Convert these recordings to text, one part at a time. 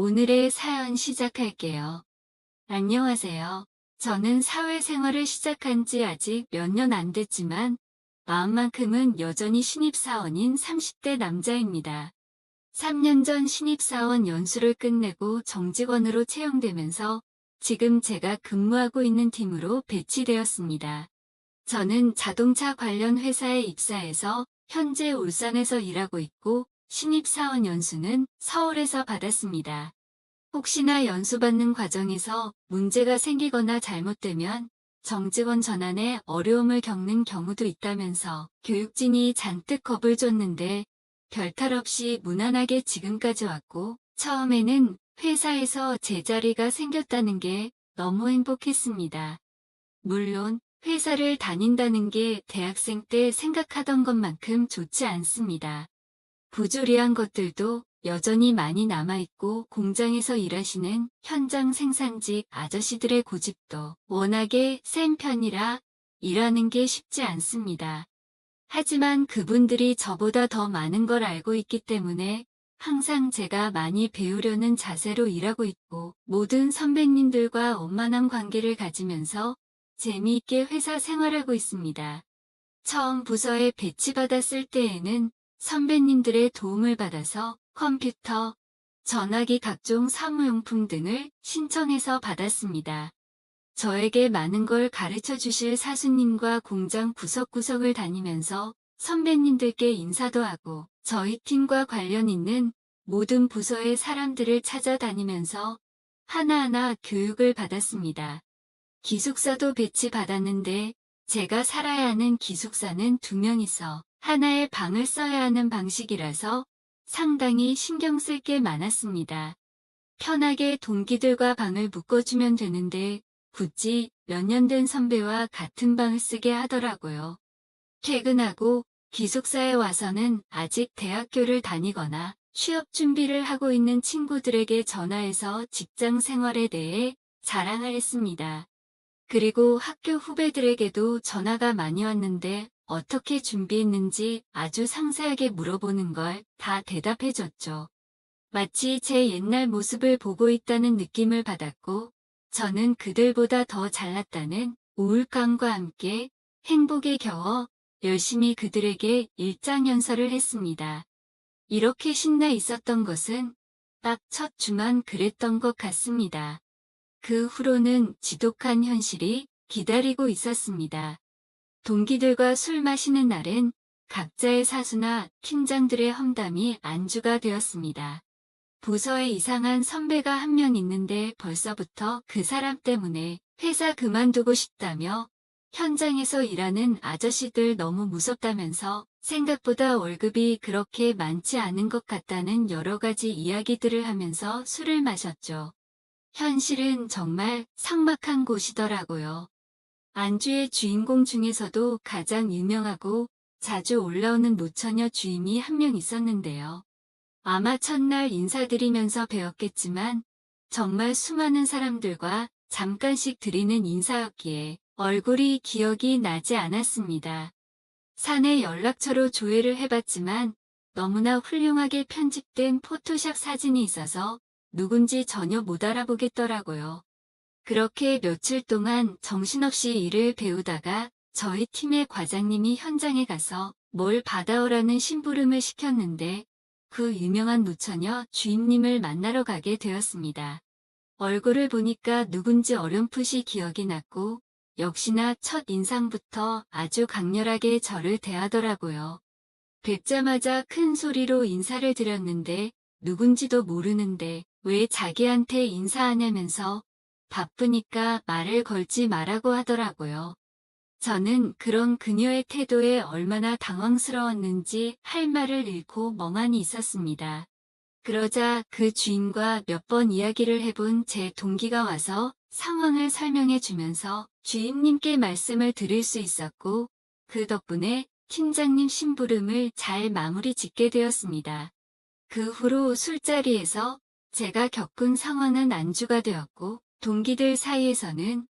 오늘의 사연 시작할게요. 안녕하세요. 저는 사회생활을 시작한 지 아직 몇 년 안 됐지만 마음만큼은 여전히 신입사원인 30대 남자입니다. 3년 전 신입사원 연수를 끝내고 정직원으로 채용되면서 지금 제가 근무하고 있는 팀으로 배치되었습니다. 저는 자동차 관련 회사에 입사해서 현재 울산에서 일하고 있고 신입사원 연수는 서울에서 받았습니다. 혹시나 연수받는 과정에서 문제가 생기거나 잘못되면 정직원 전환에 어려움을 겪는 경우도 있다면서 교육진이 잔뜩 겁을 줬는데 별탈 없이 무난하게 지금까지 왔고 처음에는 회사에서 제 자리가 생겼다는 게 너무 행복했습니다. 물론 회사를 다닌다는 게 대학생 때 생각하던 것만큼 좋지 않습니다. 부조리한 것들도 여전히 많이 남아있고 공장에서 일하시는 현장 생산직 아저씨들의 고집도 워낙에 센 편이라 일하는 게 쉽지 않습니다. 하지만 그분들이 저보다 더 많은 걸 알고 있기 때문에 항상 제가 많이 배우려는 자세로 일하고 있고 모든 선배님들과 원만한 관계를 가지면서 재미있게 회사 생활하고 있습니다. 처음 부서에 배치받았을 때에는 선배님들의 도움을 받아서 컴퓨터, 전화기 각종 사무용품 등을 신청해서 받았습니다. 저에게 많은 걸 가르쳐 주실 사수님과 공장 구석구석을 다니면서 선배님들께 인사도 하고 저희 팀과 관련 있는 모든 부서의 사람들을 찾아다니면서 하나하나 교육을 받았습니다. 기숙사도 배치받았는데 제가 살아야 하는 기숙사는 2명이서 하나의 방을 써야 하는 방식이라서 상당히 신경 쓸 게 많았습니다. 편하게 동기들과 방을 묶어주면 되는데 굳이 몇 년 된 선배와 같은 방을 쓰게 하더라고요. 퇴근하고 기숙사에 와서는 아직 대학교를 다니거나 취업 준비를 하고 있는 친구들에게 전화해서 직장 생활에 대해 자랑을 했습니다. 그리고 학교 후배들에게도 전화가 많이 왔는데 어떻게 준비했는지 아주 상세하게 물어보는 걸 다 대답해줬죠. 마치 제 옛날 모습을 보고 있다는 느낌을 받았고 저는 그들보다 더 잘났다는 우울감과 함께 행복에 겨워 열심히 그들에게 일장연설을 했습니다. 이렇게 신나 있었던 것은 딱 첫 주만 그랬던 것 같습니다. 그 후로는 지독한 현실이 기다리고 있었습니다. 동기들과 술 마시는 날엔 각자의 사수나 팀장들의 험담이 안주가 되었습니다. 부서에 이상한 선배가 한 명 있는데 벌써부터 그 사람 때문에 회사 그만두고 싶다며 현장에서 일하는 아저씨들 너무 무섭다면서 생각보다 월급이 그렇게 많지 않은 것 같다는 여러 가지 이야기들을 하면서 술을 마셨죠. 현실은 정말 삭막한 곳이더라고요. 안주의 주인공 중에서도 가장 유명하고 자주 올라오는 노처녀 주임이 한 명 있었는데요. 아마 첫날 인사드리면서 배웠겠지만 정말 수많은 사람들과 잠깐씩 드리는 인사였기에 얼굴이 기억이 나지 않았습니다. 사내 연락처로 조회를 해봤지만 너무나 훌륭하게 편집된 포토샵 사진이 있어서 누군지 전혀 못 알아보겠더라고요. 그렇게 며칠 동안 정신없이 일을 배우다가 저희 팀의 과장님이 현장에 가서 뭘 받아오라는 심부름을 시켰는데 그 유명한 노처녀 주임님을 만나러 가게 되었습니다. 얼굴을 보니까 누군지 어렴풋이 기억이 났고 역시나 첫 인상부터 아주 강렬하게 저를 대하더라고요. 뵙자마자 큰 소리로 인사를 드렸는데 누군지도 모르는데 왜 자기한테 인사하냐면서 바쁘니까 말을 걸지 말라고 하더라고요. 저는 그런 그녀의 태도에 얼마나 당황스러웠는지 할 말을 잃고 멍하니 있었습니다. 그러자 그 주인과 몇 번 이야기를 해본 제 동기가 와서 상황을 설명해 주면서 주임님께 말씀을 드릴 수 있었고 그 덕분에 팀장님 심부름을 잘 마무리 짓게 되었습니다. 그 후로 술자리에서 제가 겪은 상황은 안주가 되었고 동기들 사이에서는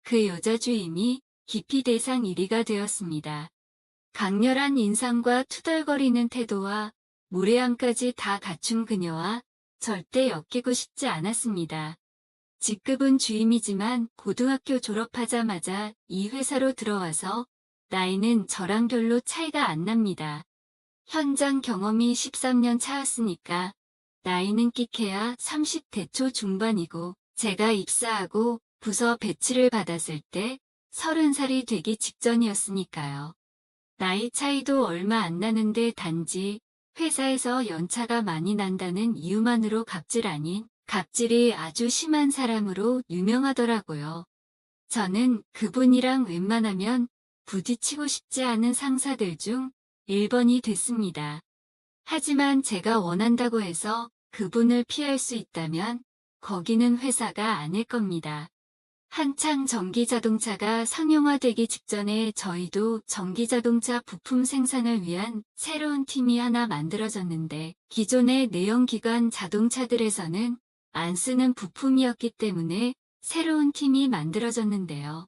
그 여자 주임이 기피 대상 1위가 되었습니다. 강렬한 인상과 투덜거리는 태도와 무례함까지 다 갖춘 그녀와 절대 엮이고 싶지 않았습니다. 직급은 주임이지만 고등학교 졸업하자마자 이 회사로 들어와서 나이는 저랑 별로 차이가 안 납니다. 현장 경험이 13년 차였으니까 나이는 끽해야 30대 초 중반이고 제가 입사하고 부서 배치를 받았을 때 30살이 되기 직전이었으니까요. 나이 차이도 얼마 안 나는데 단지 회사에서 연차가 많이 난다는 이유만으로 갑질 아닌 갑질이 아주 심한 사람으로 유명하더라고요. 저는 그분이랑 웬만하면 부딪히고 싶지 않은 상사들 중 1번이 됐습니다. 하지만 제가 원한다고 해서 그분을 피할 수 있다면 거기는 회사가 아닐 겁니다. 한창 전기자동차가 상용화되기 직전에 저희도 전기자동차 부품 생산을 위한 새로운 팀이 하나 만들어졌는데 기존의 내연기관 자동차들에서는 안 쓰는 부품이었기 때문에 새로운 팀이 만들어졌는데요.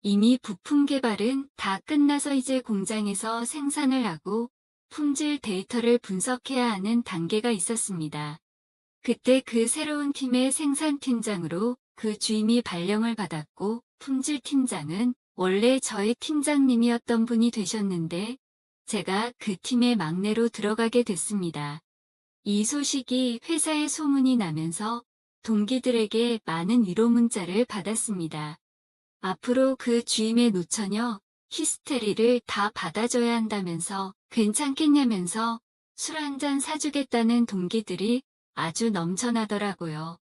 이미 부품 개발은 다 끝나서 이제 공장에서 생산을 하고 품질 데이터를 분석해야 하는 단계가 있었습니다. 그때 그 새로운 팀의 생산팀장으로 그 주임이 발령을 받았고 품질팀장은 원래 저희 팀장님이었던 분이 되셨는데 제가 그 팀의 막내로 들어가게 됐습니다. 이 소식이 회사에 소문이 나면서 동기들에게 많은 위로 문자를 받았습니다. 앞으로 그 주임의 노처녀 히스테리를 다 받아줘야 한다면서 괜찮겠냐면서 술 한잔 사주겠다는 동기들이 아주 넘쳐나더라고요.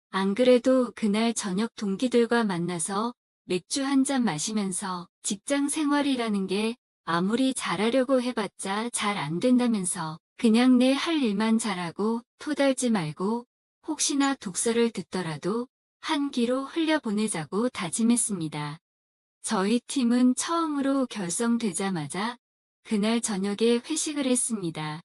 안 그래도 그날 저녁 동기들과 만나서 맥주 한 잔 마시면서 직장 생활이라는 게 아무리 잘하려고 해봤자 잘 안 된다면서 그냥 내 할 일만 잘하고 토달지 말고 혹시나 독서를 듣더라도 한 귀로 흘려보내자고 다짐했습니다. 저희 팀은 처음으로 결성되자마자 그날 저녁에 회식을 했습니다.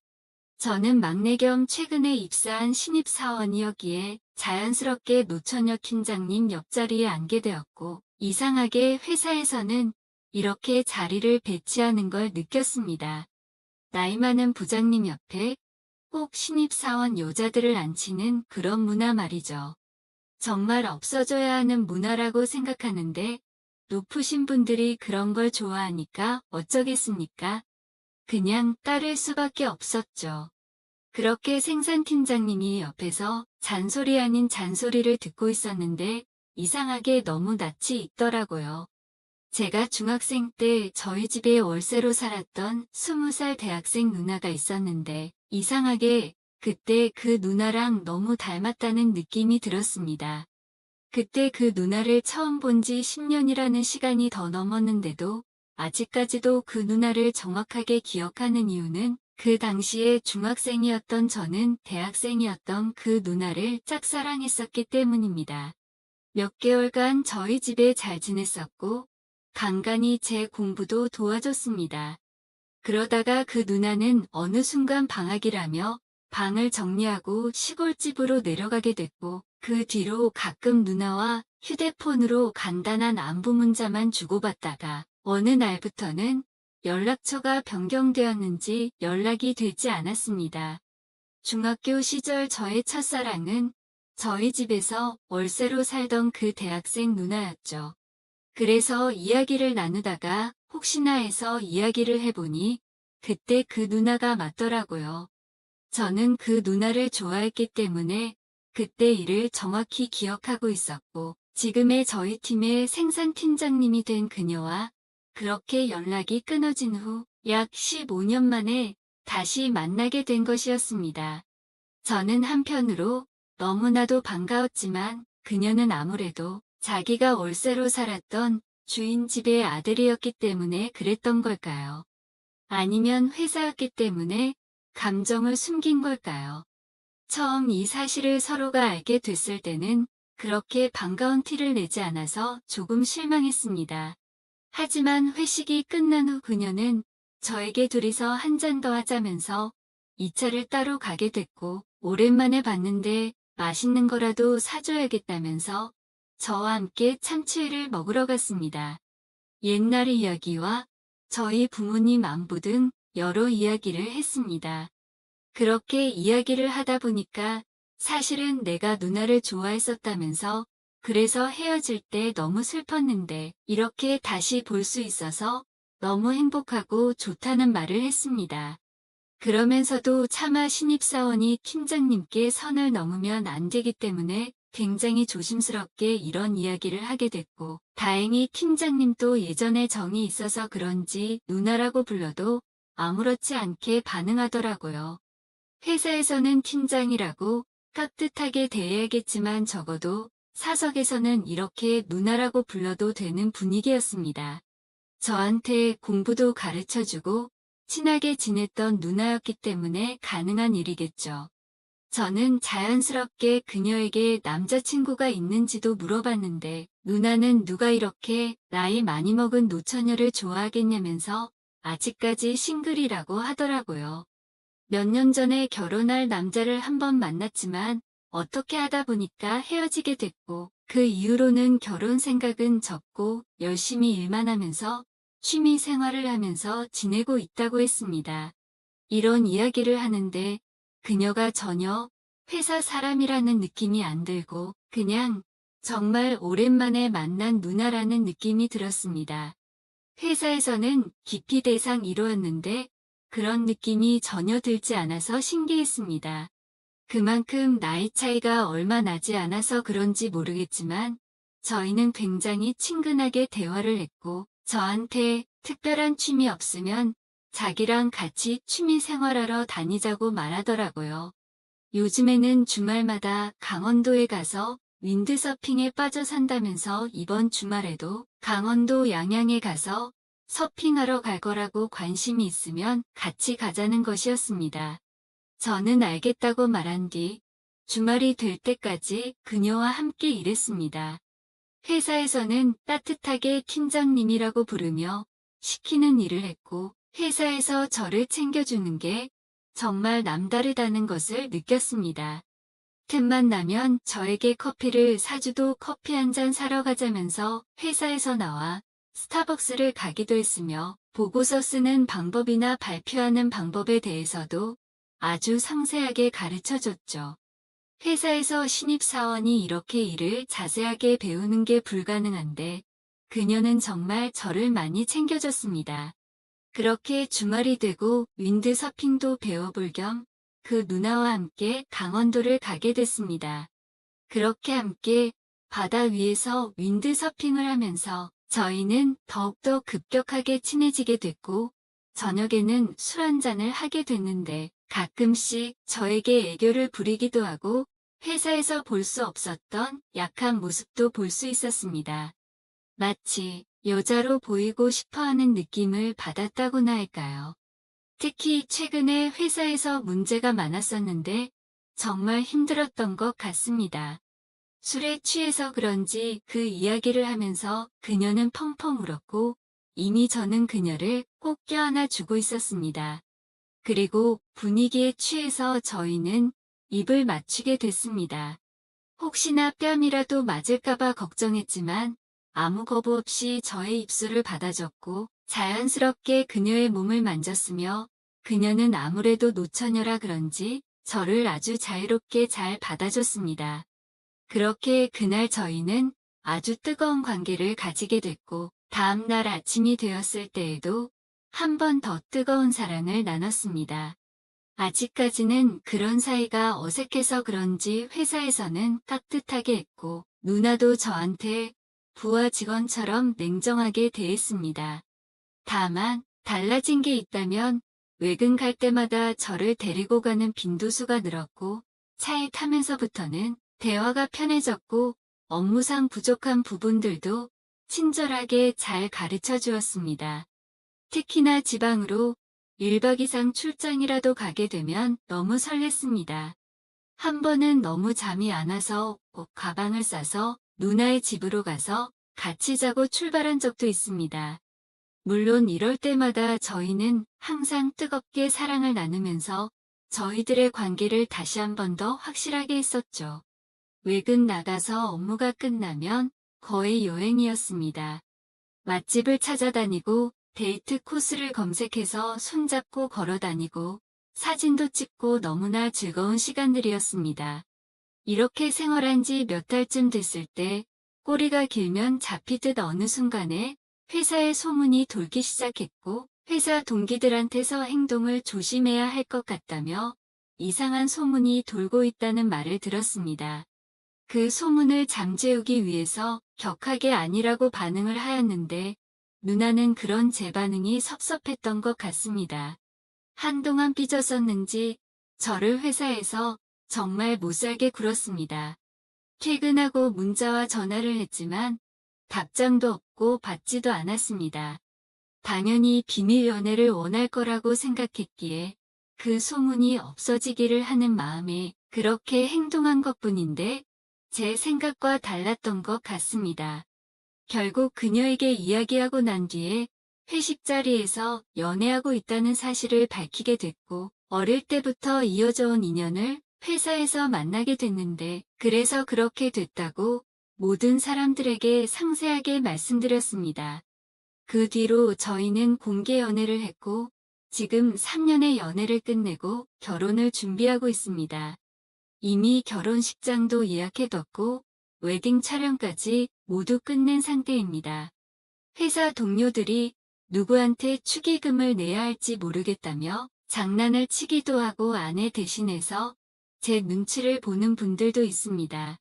저는 막내 겸 최근에 입사한 신입사원이었기에 자연스럽게 노처녀 팀장님 옆자리에 앉게 되었고 이상하게 회사에서는 이렇게 자리를 배치하는 걸 느꼈습니다. 나이 많은 부장님 옆에 꼭 신입사원 여자들을 앉히는 그런 문화 말이죠. 정말 없어져야 하는 문화라고 생각하는데 높으신 분들이 그런 걸 좋아하니까 어쩌겠습니까? 그냥 따를 수밖에 없었죠. 그렇게 생산팀장님이 옆에서 잔소리 아닌 잔소리를 듣고 있었는데 이상하게 너무 낯이 익더라고요. 제가 중학생 때 저희 집에 월세로 살았던 20살 대학생 누나가 있었는데 이상하게 그때 그 누나랑 너무 닮았다는 느낌이 들었습니다. 그때 그 누나를 처음 본 지 10년이라는 시간이 더 넘었는데도 아직까지도 그 누나를 정확하게 기억하는 이유는 그 당시에 중학생이었던 저는 대학생이었던 그 누나를 짝사랑했었기 때문입니다. 몇 개월간 저희 집에 잘 지냈었고 간간히 제 공부도 도와줬습니다. 그러다가 그 누나는 어느 순간 방학이라며 방을 정리하고 시골집으로 내려가게 됐고 그 뒤로 가끔 누나와 휴대폰으로 간단한 안부 문자만 주고받다가 어느 날부터는 연락처가 변경되었는지 연락이 되지 않았습니다. 중학교 시절 저의 첫사랑은 저희 집에서 월세로 살던 그 대학생 누나였죠. 그래서 이야기를 나누다가 혹시나 해서 이야기를 해보니 그때 그 누나가 맞더라고요. 저는 그 누나를 좋아했기 때문에 그때 일을 정확히 기억하고 있었고 지금의 저희 팀의 생산팀장님이 된 그녀와 그렇게 연락이 끊어진 후 약 15년 만에 다시 만나게 된 것이었습니다. 저는 한편으로 너무나도 반가웠지만 그녀는 아무래도 자기가 월세로 살았던 주인 집의 아들이었기 때문에 그랬던 걸까요? 아니면 회사였기 때문에 감정을 숨긴 걸까요? 처음 이 사실을 서로가 알게 됐을 때는 그렇게 반가운 티를 내지 않아서 조금 실망했습니다. 하지만 회식이 끝난 후 그녀는 저에게 둘이서 한 잔 더 하자면서 2차를 따로 가게 됐고 오랜만에 봤는데 맛있는 거라도 사줘야겠다면서 저와 함께 참치회를 먹으러 갔습니다. 옛날 이야기와 저희 부모님 안부 등 여러 이야기를 했습니다. 그렇게 이야기를 하다 보니까 사실은 내가 누나를 좋아했었다면서 그래서 헤어질 때 너무 슬펐는데 이렇게 다시 볼 수 있어서 너무 행복하고 좋다는 말을 했습니다. 그러면서도 차마 신입사원이 팀장님께 선을 넘으면 안 되기 때문에 굉장히 조심스럽게 이런 이야기를 하게 됐고, 다행히 팀장님도 예전에 정이 있어서 그런지 누나라고 불러도 아무렇지 않게 반응하더라고요. 회사에서는 팀장이라고 깍듯하게 대해야겠지만 적어도 사석에서는 이렇게 누나라고 불러도 되는 분위기였습니다. 저한테 공부도 가르쳐주고 친하게 지냈던 누나였기 때문에 가능한 일이겠죠. 저는 자연스럽게 그녀에게 남자친구가 있는지도 물어봤는데 누나는 누가 이렇게 나이 많이 먹은 노처녀를 좋아하겠냐면서 아직까지 싱글이라고 하더라고요. 몇 년 전에 결혼할 남자를 한 번 만났지만 어떻게 하다 보니까 헤어지게 됐고 그 이후로는 결혼 생각은 접고 열심히 일만 하면서 취미 생활을 하면서 지내고 있다고 했습니다. 이런 이야기를 하는데 그녀가 전혀 회사 사람이라는 느낌이 안 들고 그냥 정말 오랜만에 만난 누나라는 느낌이 들었습니다. 회사에서는 기피 대상 1호였는데 그런 느낌이 전혀 들지 않아서 신기했습니다. 그만큼 나이 차이가 얼마 나지 않아서 그런지 모르겠지만 저희는 굉장히 친근하게 대화를 했고 저한테 특별한 취미 없으면 자기랑 같이 취미 생활하러 다니자고 말하더라고요. 요즘에는 주말마다 강원도에 가서 윈드서핑에 빠져 산다면서 이번 주말에도 강원도 양양에 가서 서핑하러 갈 거라고 관심이 있으면 같이 가자는 것이었습니다. 저는 알겠다고 말한 뒤 주말이 될 때까지 그녀와 함께 일했습니다. 회사에서는 따뜻하게 팀장님이라고 부르며 시키는 일을 했고 회사에서 저를 챙겨주는 게 정말 남다르다는 것을 느꼈습니다. 틈만 나면 저에게 커피를 사주도 커피 한 잔 사러 가자면서 회사에서 나와 스타벅스를 가기도 했으며 보고서 쓰는 방법이나 발표하는 방법에 대해서도 아주 상세하게 가르쳐줬죠. 회사에서 신입사원이 이렇게 일을 자세하게 배우는 게 불가능한데 그녀는 정말 저를 많이 챙겨줬습니다. 그렇게 주말이 되고 윈드서핑도 배워볼 겸 그 누나와 함께 강원도를 가게 됐습니다. 그렇게 함께 바다 위에서 윈드서핑을 하면서 저희는 더욱더 급격하게 친해지게 됐고 저녁에는 술 한잔을 하게 됐는데 가끔씩 저에게 애교를 부리기도 하고 회사에서 볼 수 없었던 약한 모습도 볼 수 있었습니다. 마치 여자로 보이고 싶어하는 느낌을 받았다고나 할까요? 특히 최근에 회사에서 문제가 많았었는데 정말 힘들었던 것 같습니다. 술에 취해서 그런지 그 이야기를 하면서 그녀는 펑펑 울었고 이미 저는 그녀를 꼭 껴안아 주고 있었습니다. 그리고 분위기에 취해서 저희는 입을 맞추게 됐습니다. 혹시나 뺨이라도 맞을까봐 걱정했지만 아무 거부 없이 저의 입술을 받아줬고 자연스럽게 그녀의 몸을 만졌으며 그녀는 아무래도 노처녀라 그런지 저를 아주 자유롭게 잘 받아줬습니다. 그렇게 그날 저희는 아주 뜨거운 관계를 가지게 됐고 다음 날 아침이 되었을 때에도 한 번 더 뜨거운 사랑을 나눴습니다. 아직까지는 그런 사이가 어색해서 그런지 회사에서는 깍듯하게 했고 누나도 저한테 부하 직원처럼 냉정하게 대했습니다. 다만 달라진 게 있다면 외근 갈 때마다 저를 데리고 가는 빈도수가 늘었고 차에 타면서부터는 대화가 편해졌고 업무상 부족한 부분들도 친절하게 잘 가르쳐 주었습니다. 특히나 지방으로 1박 이상 출장이라도 가게 되면 너무 설렜습니다. 한 번은 너무 잠이 안 와서 꼭 가방을 싸서 누나의 집으로 가서 같이 자고 출발한 적도 있습니다. 물론 이럴 때마다 저희는 항상 뜨겁게 사랑을 나누면서 저희들의 관계를 다시 한 번 더 확실하게 했었죠. 외근 나가서 업무가 끝나면 거의 여행이었습니다. 맛집을 찾아다니고 데이트 코스를 검색해서 손잡고 걸어다니고 사진도 찍고 너무나 즐거운 시간들이었습니다. 이렇게 생활한 지 몇 달쯤 됐을 때 꼬리가 길면 잡히듯 어느 순간에 회사에 소문이 돌기 시작했고 회사 동기들한테서 행동을 조심해야 할 것 같다며 이상한 소문이 돌고 있다는 말을 들었습니다. 그 소문을 잠재우기 위해서 격하게 아니라고 반응을 하였는데 누나는 그런 제 반응이 섭섭했던 것 같습니다. 한동안 삐졌었는지 저를 회사에서 정말 못살게 굴었습니다. 퇴근하고 문자와 전화를 했지만 답장도 없고 받지도 않았습니다. 당연히 비밀 연애를 원할 거라고 생각했기에 그 소문이 없어지기를 하는 마음에 그렇게 행동한 것뿐인데 제 생각과 달랐던 것 같습니다. 결국 그녀에게 이야기하고 난 뒤에 회식 자리에서 연애하고 있다는 사실을 밝히게 됐고 어릴 때부터 이어져 온 인연을 회사에서 만나게 됐는데 그래서 그렇게 됐다고 모든 사람들에게 상세하게 말씀드렸습니다. 그 뒤로 저희는 공개 연애를 했고 지금 3년의 연애를 끝내고 결혼을 준비하고 있습니다. 이미 결혼식장도 예약해뒀고 웨딩 촬영까지 모두 끝낸 상태입니다. 회사 동료들이 누구한테 축의금을 내야 할지 모르겠다며 장난을 치기도 하고 아내 대신해서 제 눈치를 보는 분들도 있습니다.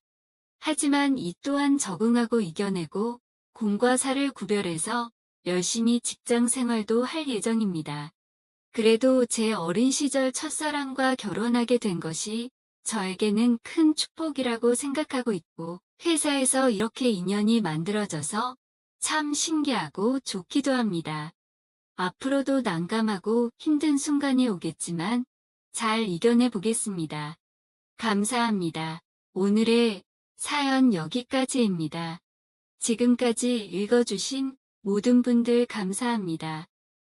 하지만 이 또한 적응하고 이겨내고 공과 사를 구별해서 열심히 직장 생활도 할 예정입니다. 그래도 제 어린 시절 첫사랑과 결혼하게 된 것이 저에게는 큰 축복이라고 생각하고 있고 회사에서 이렇게 인연이 만들어져서 참 신기하고 좋기도 합니다. 앞으로도 난감하고 힘든 순간이 오겠지만 잘 이겨내 보겠습니다. 감사합니다. 오늘의 사연 여기까지입니다. 지금까지 읽어주신 모든 분들 감사합니다.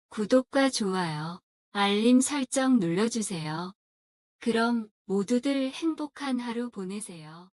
구독과 좋아요, 알림 설정 눌러주세요. 그럼 모두들 행복한 하루 보내세요.